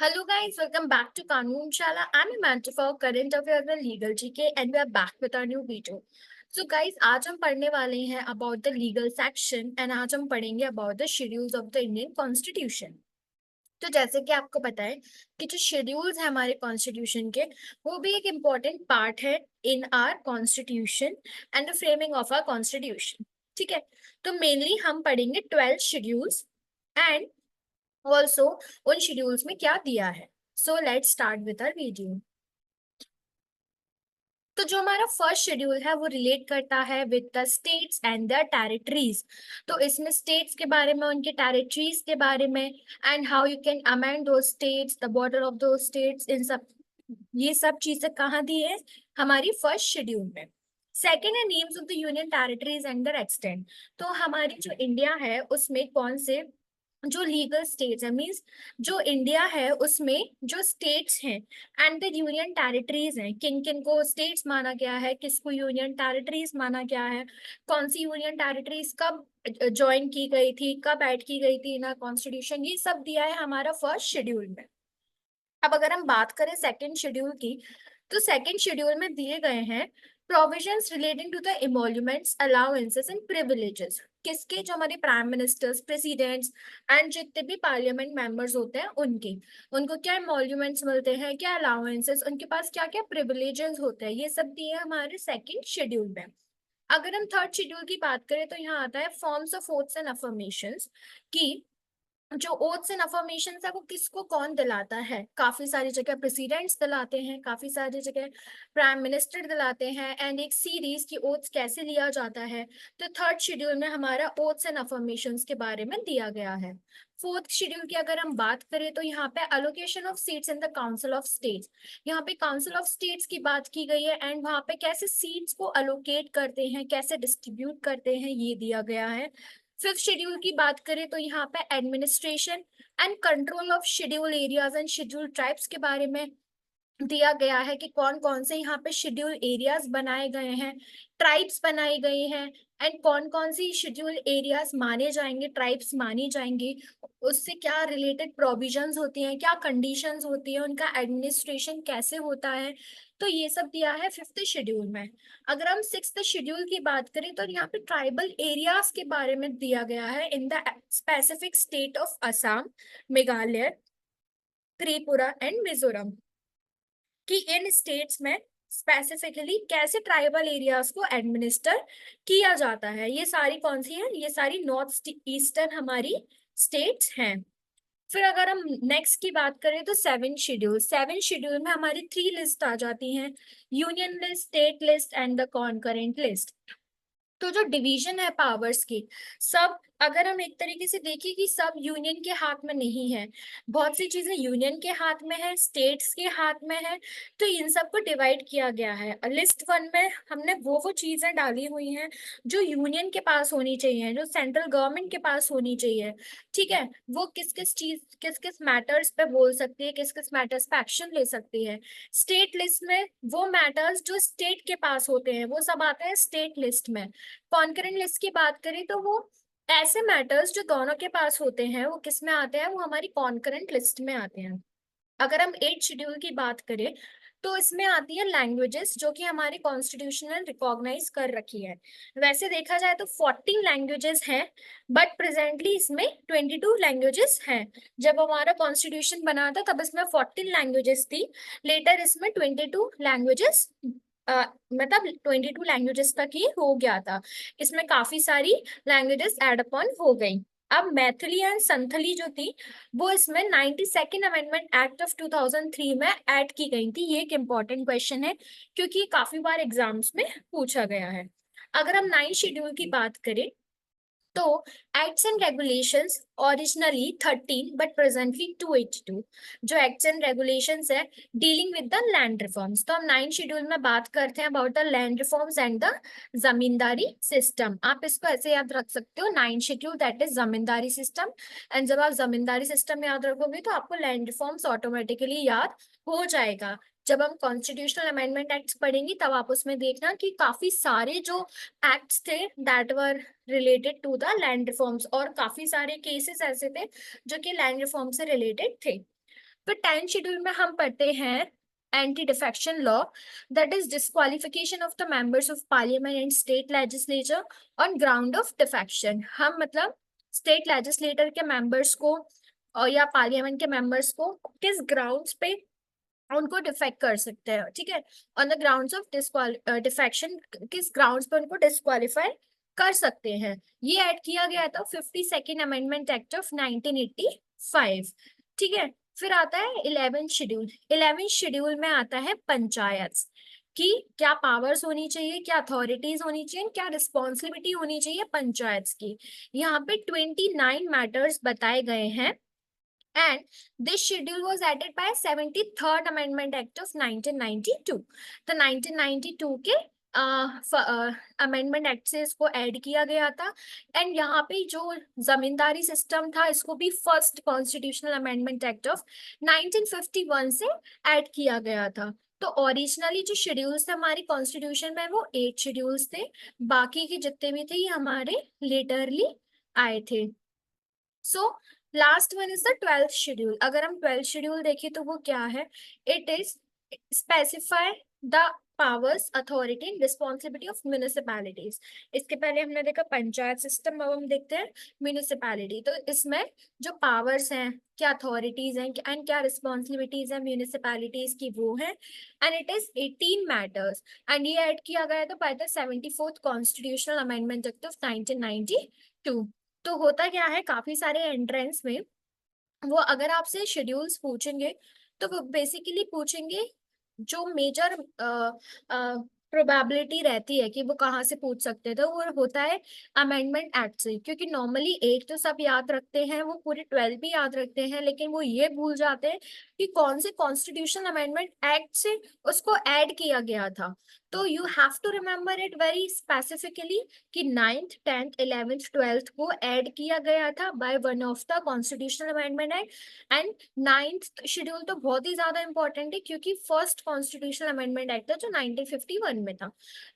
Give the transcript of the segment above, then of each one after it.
Hello guys, welcome back to Kanun Shala. I'm Amanda for current affair and legal GK and we are back with our new video. So guys, आज हम पढ़ने वाले हैं about the legal section and आज हम पढ़ेंगे about the schedules of the Indian Constitution. तो जैसे कि आपको पता है कि जो शेड्यूल्स है हमारे कॉन्स्टिट्यूशन के वो भी एक इम्पॉर्टेंट पार्ट है in our constitution and the framing of our constitution. ठीक है, तो मेनली हम पढ़ेंगे 12 शेड्यूल्स एंड ऑल्सो उन शेड्यूल्स में क्या दिया है। So let's start with our video. तो जो हमारा फर्स्ट शेड्यूल है वो रिलेट करता है with the states and there territories. तो इसमें स्टेट्स के बारे में, उनके टेरिटरीज के बारे में and how you can amend दो स्टेट्स, द बॉर्डर ऑफ दो स्टेट्स, इन सब ये सब चीजें कहाँ दी है हमारी फर्स्ट शेड्यूल में। सेकेंड है names of the union territories and their extent. तो हमारी जो इंडिया है उसमें कौन से जो लीगल स्टेट्स है, मीन्स जो इंडिया है उसमें जो स्टेट्स हैं एंड द यूनियन टेरिटरीज हैं, किन किन को स्टेट्स माना गया है, किसको यूनियन टेरिटरीज माना गया है, कौन सी यूनियन टेरिटरीज कब ज्वाइन की गई थी, कब ऐड की गई थी ना कॉन्स्टिट्यूशन, ये सब दिया है हमारा फर्स्ट शेड्यूल में। अब अगर हम बात करें सेकेंड शेड्यूल की, तो सेकेंड शेड्यूल में दिए गए हैं provisions relating to the emoluments, allowances and privileges. किसके? जो हमारे प्राइम मिनिस्टर्स, प्रेसिडेंट्स एंड जितने भी पार्लियामेंट मेंबर्स होते हैं उनके, उनको क्या इमोल्यूमेंट्स मिलते हैं, क्या अलाउंसेस, उनके पास क्या क्या प्रिविलेजेस होते हैं, ये सब दिए हैं हमारे सेकेंड शेड्यूल में। अगर हम थर्ड शेड्यूल की बात करें तो यहाँ आता है forms of oaths and affirmations, की जो ओथ्स एंड अफर्मेशंस है वो किसको कौन दिलाता है। काफी सारी जगह प्रेसिडेंट्स दिलाते हैं, काफी सारी जगह प्राइम मिनिस्टर दिलाते हैं एंड एक सीरीज की ओथ्स कैसे लिया जाता है। तो थर्ड शेड्यूल में हमारा ओथ्स एंड अफर्मेशंस के बारे में दिया गया है। फोर्थ शेड्यूल की अगर हम बात करें तो यहाँ पे allocation of seats in the council of states. यहाँ पे काउंसिल ऑफ स्टेट्स की बात की गई है एंड वहाँ पे कैसे सीट्स को अलोकेट करते हैं, कैसे डिस्ट्रीब्यूट करते हैं, ये दिया गया है। फिफ्थ शेड्यूल की बात करें तो यहाँ पे administration and control of schedule areas and schedule tribes के बारे में दिया गया है कि कौन कौन से यहाँ पे शेड्यूल एरियाज बनाए गए हैं, ट्राइब्स बनाई गई हैं एंड कौन कौन सी शेड्यूल एरियाज माने जाएंगे, ट्राइब्स मानी जाएंगी, उससे क्या रिलेटेड प्रोविजंस होती हैं, क्या कंडीशंस होती है, उनका एडमिनिस्ट्रेशन कैसे होता है। तो ये सब दिया है फिफ्थ शेड्यूल में। अगर हम सिक्स्थ शेड्यूल की बात करें तो यहाँ पे ट्राइबल एरियाज के बारे में दिया गया है in the specific state of Assam, Meghalaya, Tripura and Mizoram, कि इन स्टेट्स में स्पेसिफिकली कैसे ट्राइबल एरियाज को एडमिनिस्टर किया जाता है। ये सारी कौन सी है? ये सारी नॉर्थ ईस्टर्न हमारी स्टेट्स हैं। फिर अगर हम नेक्स्ट की बात करें तो सेवन शेड्यूल में हमारी 3 लिस्ट आ जाती हैं, union list, state list and the concurrent list. तो जो डिवीजन है पावर्स की, सब अगर हम एक तरीके से देखें कि सब यूनियन के हाथ में नहीं है, बहुत सी चीजें यूनियन के हाथ में है, स्टेट्स के हाथ में है। तो इन सबको डिवाइड किया गया है। लिस्ट वन में हमने वो चीजें डाली हुई हैं जो यूनियन के पास होनी चाहिए, जो सेंट्रल गवर्नमेंट के पास होनी चाहिए। ठीक है, वो किस किस चीज, किस किस मैटर्स पे बोल सकती है, किस किस मैटर्स पे एक्शन ले सकती है। स्टेट लिस्ट में वो मैटर्स जो स्टेट के पास होते हैं वो सब आते हैं स्टेट लिस्ट में। कॉन्करेंट लिस्ट की बात करें तो वो ऐसे मैटर्स जो दोनों के पास होते हैं वो किस में आते हैं, वो हमारी कॉन्करेंट लिस्ट में आते हैं। अगर हम 8 शेड्यूल की बात करें तो इसमें आती है लैंग्वेजेस जो कि हमारे कॉन्स्टिट्यूशनल रिकॉग्नाइज कर रखी है। वैसे देखा जाए तो 14 लैंग्वेजेस हैं, बट प्रेजेंटली इसमें 22 लैंग्वेजेस हैं। जब हमारा कॉन्स्टिट्यूशन बना था तब इसमें 14 लैंग्वेजेस थी, लेटर इसमें 22 लैंग्वेजेस, मतलब 22 लैंग्वेजेस तक ही हो गया था। इसमें काफी सारी लैंग्वेजेस एड अपॉन हो गई। अब मैथिली एंड संथली जो थी वो इसमें 92nd अमेंडमेंट एक्ट ऑफ 2003 में ऐड की गई थी। ये एक इम्पॉर्टेंट क्वेश्चन है क्योंकि काफी बार एग्जाम्स में पूछा गया है। अगर हम 9 शेड्यूल की बात करें तो acts and regulations originally 13 but presently 282, जो एक्ट्स एंड रेगुलेशंस है dealing with the land reforms. तो हम 9 शेड्यूल में बात करते हैं about the land reforms and the zamindari system. आप इसको ऐसे याद रख सकते हो, 9 schedule that is zamindari system. And जब आप जमींदारी सिस्टम याद रखोगे तो आपको लैंड रिफॉर्म्स ऑटोमेटिकली याद हो जाएगा। जब हम कॉन्स्टिट्यूशनल अमेंडमेंट एक्ट्स पढ़ेंगे तब आप उसमें देखना कि काफी सारे जो एक्ट्स थे that were related to the land reforms, और काफी सारे केसेस ऐसे थे जो कि लैंड रिफॉर्म से रिलेटेड थे। फिर 10th शेड्यूल में हम पढ़ते हैं anti defection law, that is disqualification of the members of parliament and state legislature on ground of defection. हम मतलब स्टेट लेजिस्लेटर के मेंबर्स को और या पार्लियामेंट के मेंबर्स को किस ग्राउंड्स पे उनको डिफेक्ट कर सकते हैं, ठीक है, on the grounds of defection, किस ग्राउंड्स पे उनको डिस्क्वालीफाई कर सकते हैं। ये ऐड किया गया था 52nd अमेंडमेंट एक्ट ऑफ 1985, ठीक है। फिर आता है 11th शेड्यूल। 11th शेड्यूल में आता है पंचायत की क्या पावर्स होनी चाहिए, क्या अथॉरिटीज होनी चाहिए, क्या रिस्पॉन्सिबिलिटी होनी चाहिए पंचायत की। यहाँ पे 29 मैटर्स बताए गए हैं and this schedule was added by 73rd Amendment Act of 1992। तो 1992 के अमेंडमेंट एक्ट से इसको ऐड किया गया था। एंड यहाँ पे जो जमींदारी सिस्टम था इसको भी first constitutional amendment act of 1951 से ऐड किया गया था। तो ओरिजिनली जो शेड्यूल्स थे हमारी कॉन्स्टिट्यूशन में वो 8 शेड्यूल्स थे, बाकी के जितने भी थे ये हमारे लेटरली आए थे। So last one is the 12th schedule. अगर हम 12th शेड्यूल देखें तो वो क्या है, it is specify the powers authority and responsibility of municipalities. इसके पहले हमने देखा पंचायत सिस्टम, अब हम देखते हैं म्यूनिसिपैलिटी। तो इसमें जो पावर्स हैं, क्या अथॉरिटीज हैं एंड क्या रिस्पॉन्सिबिलिटीज हैं म्यूनिसिपैलिटीज की वो है, and it is 18 matters. And ये ऐड किया गया था by the 74th constitutional amendment act of 1992। तो होता क्या है, काफी सारे एंट्रेंस में वो अगर आपसे शेड्यूल्स पूछेंगे तो वो बेसिकली पूछेंगे जो मेजर प्रोबेबिलिटी रहती है कि वो कहाँ से पूछ सकते हैं, तो वो होता है अमेंडमेंट एक्ट से। क्योंकि नॉर्मली एक तो सब याद रखते हैं, वो पूरे 12 भी याद रखते हैं, लेकिन वो ये भूल जाते हैं कि कौन से कॉन्स्टिट्यूशनल अमेंडमेंट एक्ट से उसको ऐड किया गया था। तो you have to remember it very specifically कि 9th 10th 11th 12th को ऐड किया गया था by one of the constitutional amendment act. And 9th schedule तो बहुत ही ज्यादा इंपॉर्टेंट है क्योंकि फर्स्ट कॉन्स्टिट्यूशनल अमेंडमेंट एक्ट था जो 1951 में था।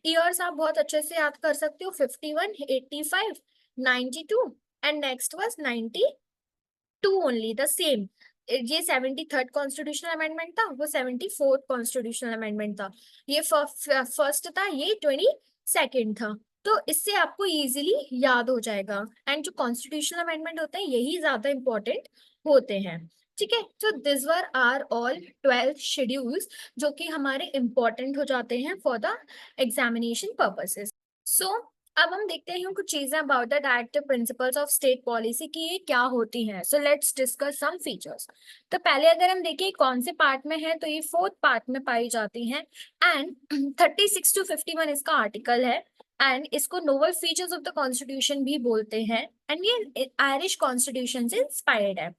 ईयर्स आप बहुत अच्छे से याद कर सकते हो, 51, 85, 92 and next was 92 only, the same. ये 73rd कॉन्स्टिट्यूशनल अमेंडमेंट था, वो 74th कॉन्स्टिट्यूशनल अमेंडमेंट था। ये फर्स्ट था, ये 22nd था। तो इससे आपको इजीली याद हो जाएगा। एंड जो कॉन्स्टिट्यूशनल अमेंडमेंट होते हैं यही ज्यादा इंपॉर्टेंट होते हैं, ठीक है। तो this were are all 12 schedules जो कि हमारे इंपॉर्टेंट हो जाते हैं for the examination purposes. So अब हम देखते हैं कुछ चीजें about the directive principles of state policy की ये क्या होती हैं। So let's discuss some features. तो पहले अगर हम देखें कौन से पार्ट में है, तो ये 4th पार्ट में पाई जाती हैं। एंड 36 to 51 इसका आर्टिकल है। एंड इसको novel features of the constitution भी बोलते हैं। एंड ये आयरिश कॉन्स्टिट्यूशन से इंस्पायर्ड है।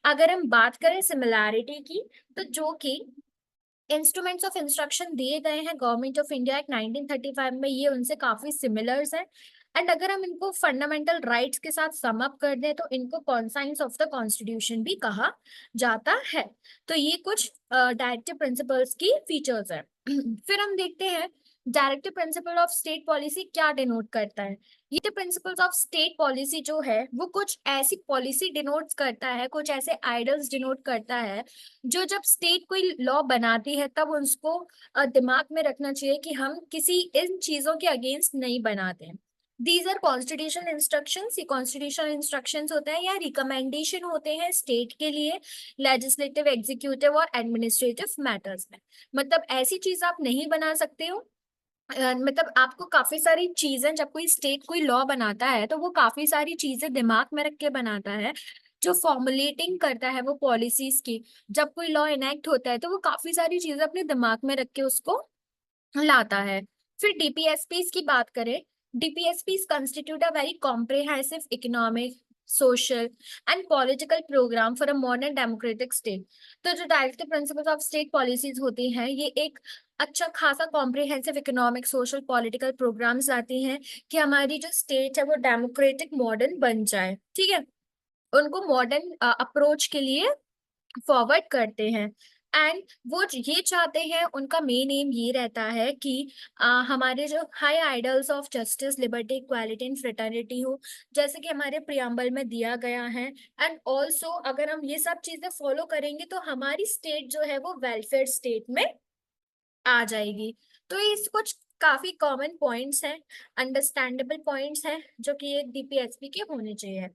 अगर हम बात करें सिमिलैरिटी की, तो जो कि इंस्ट्रूमेंट्स ऑफ इंस्ट्रक्शन दिए गए हैं गवर्नमेंट ऑफ इंडिया एक्ट 1935 में, ये उनसे काफी सिमिलर्स हैं। एंड अगर हम इनको फंडामेंटल राइट्स के साथ सम अप कर दें तो इनको कॉन्साइंस ऑफ द कॉन्स्टिट्यूशन भी कहा जाता है। तो ये कुछ डायरेक्टिव प्रिंसिपल्स की फीचर्स है। फिर हम देखते हैं directive principle of state policy क्या डिनोट करता है। ये प्रिंसिपल्स ऑफ स्टेट पॉलिसी जो है वो कुछ ऐसी पॉलिसी डिनोट करता है, कुछ ऐसे आइडियल्स डिनोट करता है जो जब स्टेट कोई लॉ बनाती है तब उसको दिमाग में रखना चाहिए कि हम किसी इन चीजों के अगेंस्ट नहीं बनाते। These are constitutional instructions. ये कॉन्स्टिट्यूशनल इंस्ट्रक्शंस होते हैं या रिकमेंडेशन होते हैं स्टेट के लिए लेजिस्लेटिव, एग्जीक्यूटिव और एडमिनिस्ट्रेटिव मैटर्स में। मतलब ऐसी चीज आप नहीं बना सकते हो। मतलब आपको काफी सारी चीजें, जब कोई स्टेट कोई लॉ बनाता है तो वो काफी सारी चीजें दिमाग में रख के बनाता है, जो फॉर्मुलेटिंग करता है वो पॉलिसीज की। जब कोई लॉ इनेक्ट होता है तो वो काफी सारी चीजें अपने दिमाग में रख के उसको लाता है। फिर डीपीएसपीज की बात करें, DPSPs constitute a very comprehensive economic, social and political programme for a modern democratic state. तो जो directive principles of state policies होती हैं ये एक अच्छा खासा comprehensive economic, social, political programmes लाती हैं कि हमारी जो स्टेट है वो डेमोक्रेटिक मॉडर्न बन जाए, ठीक है। उनको मॉडर्न अप्रोच के लिए फॉरवर्ड करते हैं। एंड वो ये चाहते हैं, उनका मेन एम ये रहता है कि हमारे जो high idols of justice, liberty, equality and fraternity हो, जैसे कि हमारे प्रियम्बल में दिया गया है। एंड ऑल्सो अगर हम ये सब चीजें फॉलो करेंगे तो हमारी स्टेट जो है वो वेलफेयर स्टेट में आ जाएगी। तो ये कुछ काफी कॉमन पॉइंट्स हैं, अंडरस्टैंडेबल पॉइंट्स हैं, जो कि एक डीपीएसपी के होने चाहिए।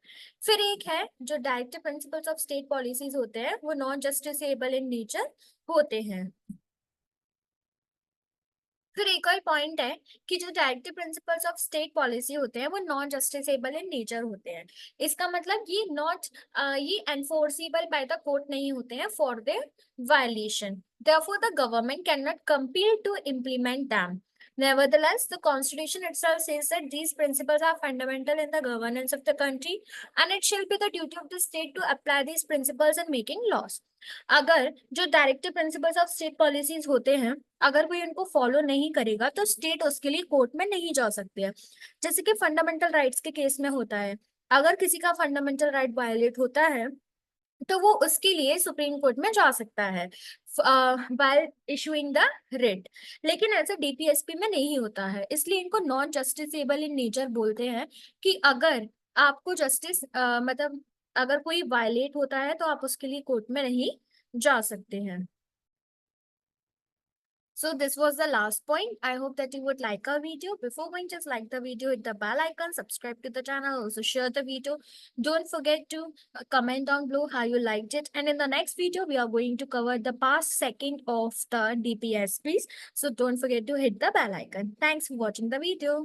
फिर एक है जो directive principles of state policies होते हैं, वो नॉन जस्टिसेबल इन नेचर होते हैं। फिर एक और पॉइंट है कि जो directive principles of state policy होते हैं वो नॉन जस्टिसेबल इन नेचर होते हैं। इसका मतलब ये एनफोर्सेबल बाय द कोर्ट नहीं होते हैं for their violation, therefore the government cannot compel to implement them. Nevertheless, the constitution itself says that these principles are fundamental in the governance of the country, and it shall be the duty of the state to apply these principles in making laws. अगर जो directive principles of state policies होते हैं, अगर कोई उनको follow नहीं करेगा तो स्टेट उसके लिए कोर्ट में नहीं जा सकते हैं। जैसे कि फंडामेंटल राइट्स के केस में होता है, अगर किसी का फंडामेंटल राइट वायलेट होता है तो वो उसके लिए सुप्रीम कोर्ट में जा सकता है बाय इशूइंग द रिट। लेकिन ऐसा डीपीएसपी में नहीं होता है, इसलिए इनको नॉन जस्टिसेबल इन नेचर बोलते हैं। कि अगर आपको जस्टिस मतलब अगर कोई वायलेट होता है तो आप उसके लिए कोर्ट में नहीं जा सकते हैं। So this was the last point. I hope that you would like our video. Before going, just like the video, hit the bell icon, subscribe to the channel, also share the video. Don't forget to comment down below how you liked it. And in the next video, we are going to cover the past second of the DPSPs. So don't forget to hit the bell icon. Thanks for watching the video.